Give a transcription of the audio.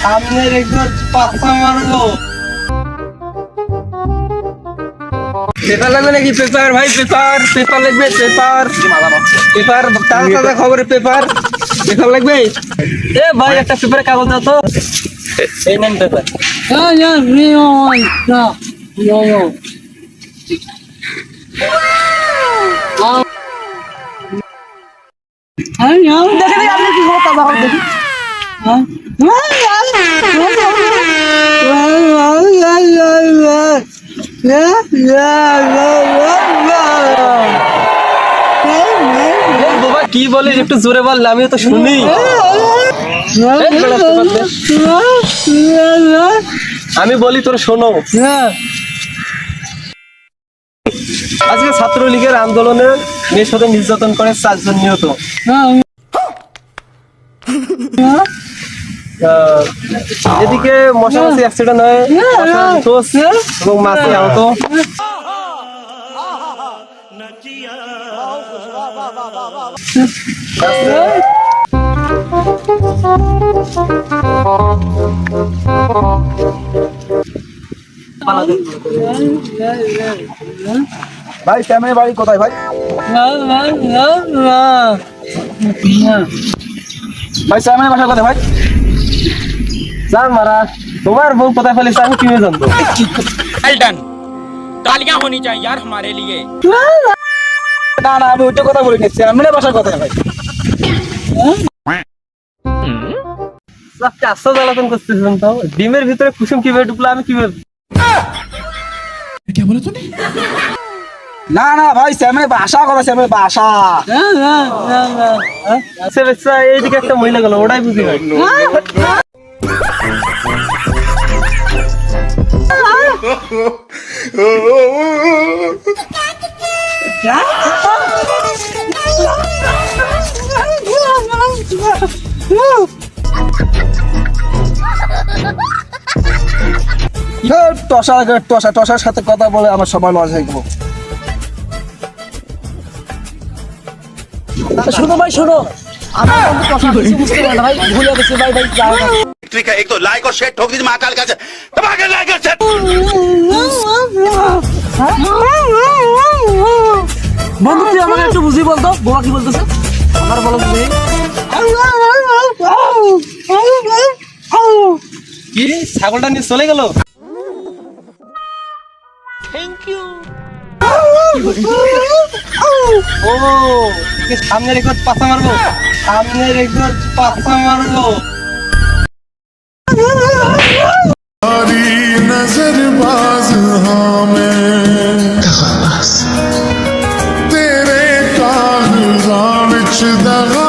সামনে রেখে পাঁচটা মারবো। পেপার লাগবে নাকি? পেপার ভাই, পেপার পেপার লাগবে। পেপার পেপার তাজা তাজা খবরের পেপার পেপার লাগবে। এ ভাই একটা পেপারের কাগজ দাও তো। এই নেন পেপার। দেখে আপনি কি খবর তাজা খবর দেখি। বাবা কি বলিস একটু জোরে বল, আমিও তো শুনি। আমি বলি তোর শোনো। আজকে ছাত্রলীগের আন্দোলনে মেয়ের সাথে নির্যাতন করে 4 জন নিহত। এদিকে মশা মাছি অ্যাক্সিডেন্ট হয়, এবং মাছি আহত। ভাই শ্যামের বাড়ি কোথায় ভাই? ভাই শ্যামের বাসা কোথায় ভাই? জান মারা, তোমার বউ কোথায় ফেলেছে আমি কিভাবে জানবো? डन तालियां होनी चाहिए यार हमारे लिए। না না, আমি ওইটা কথা বলি না। শ্যামের বাসা কোথায় ভাই? চারশো জ্বালাতন করতেছিলাম তো। ডিমের ভিতরে কুসুম কিভাবে ঢুকলো আমি কিভাবে? না না ভাই, শ্যামের বাসা কোথায়? শ্যামের বাসা এইদিকে একটা মহিলা গেল, ওটাই বুঝি ভাই। টসার সাথে কথা বলে আমার সময় লস হয়ে গেল। শোনো ভাই শোনো, আমার বুঝতে পারে না ভাই, ভুলে গেছি ভাই। ভাই ठीक है, एक तो लाइक और शेयर ठोक दीजिए महाकाल का दबा के लाइक और शेयर। বন্ধু তুই আমাকে একটু বুঝিয়ে বলতো, বোমা কি বলতেছে আমার বলো বুঝি। কি ছাগলটা নিয়ে চলে গেল? ও সামনে রেখে পাছা মারবো, সামনে রেখে পাছা মারবো। नजरबाज हाँ मैं तेरे कागजां विच दगा